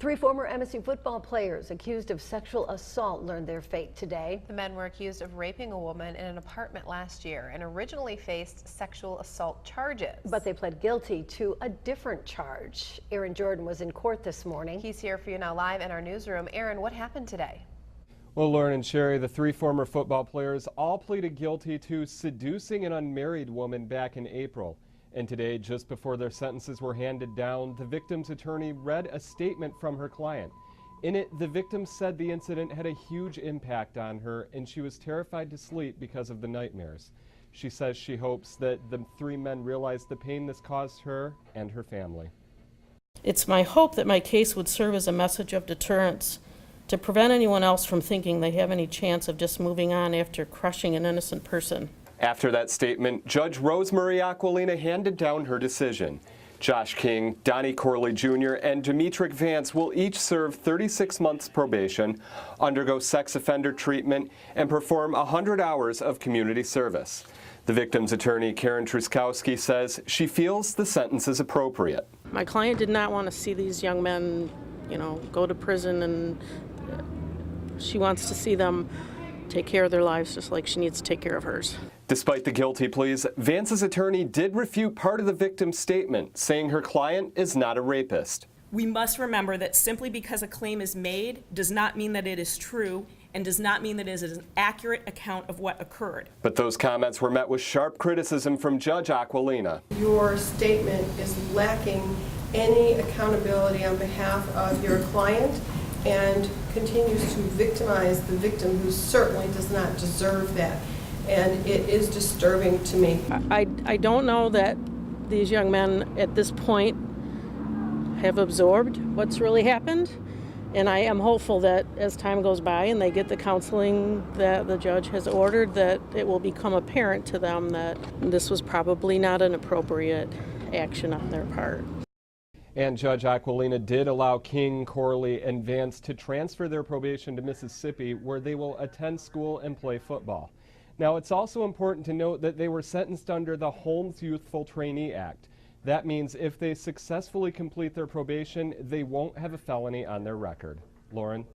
3 former MSU football players accused of sexual assault learned their fate today. The men were accused of raping a woman in an apartment last year and originally faced sexual assault charges. But they pled guilty to a different charge. Aaron Jordan was in court this morning. He's here for you now live in our newsroom. Aaron, what happened today? Well, Lauren and Sherry, the 3 former football players all pleaded guilty to seducing an unmarried woman back in April. And today, just before their sentences were handed down, the victim's attorney read a statement from her client. In it, the victim said the incident had a huge impact on her and she was terrified to sleep because of the nightmares. She says she hopes that the 3 men realize the pain this caused her and her family. It's my hope that my case would serve as a message of deterrence to prevent anyone else from thinking they have any chance of just moving on after crushing an innocent person. After that statement, Judge Rosemary Aquilina handed down her decision. Josh King, Donnie Corley Jr., and Demetric Vance will each serve 36 months probation, undergo sex offender treatment, and perform 100 hours of community service. The victim's attorney, Karen Truskowski, says she feels the sentence is appropriate. My client did not want to see these young men, go to prison, and she wants to see them take care of their lives just like she needs to take care of hers. Despite the guilty pleas, Vance's attorney did refute part of the victim's statement, saying her client is not a rapist. We must remember that simply because a claim is made does not mean that it is true and does not mean that it is an accurate account of what occurred. But those comments were met with sharp criticism from Judge Aquilina. Your statement is lacking any accountability on behalf of your client and continues to victimize the victim, who certainly does not deserve that. And it is disturbing to me. I don't know that these young men at this point have absorbed what's really happened. And I am hopeful that as time goes by and they get the counseling that the judge has ordered, that it will become apparent to them that this was probably not an appropriate action on their part. And Judge Aquilina did allow King, Corley, and Vance to transfer their probation to Mississippi, where they will attend school and play football. Now, it's also important to note that they were sentenced under the Holmes Youthful Trainee Act. That means if they successfully complete their probation, they won't have a felony on their record. Lauren?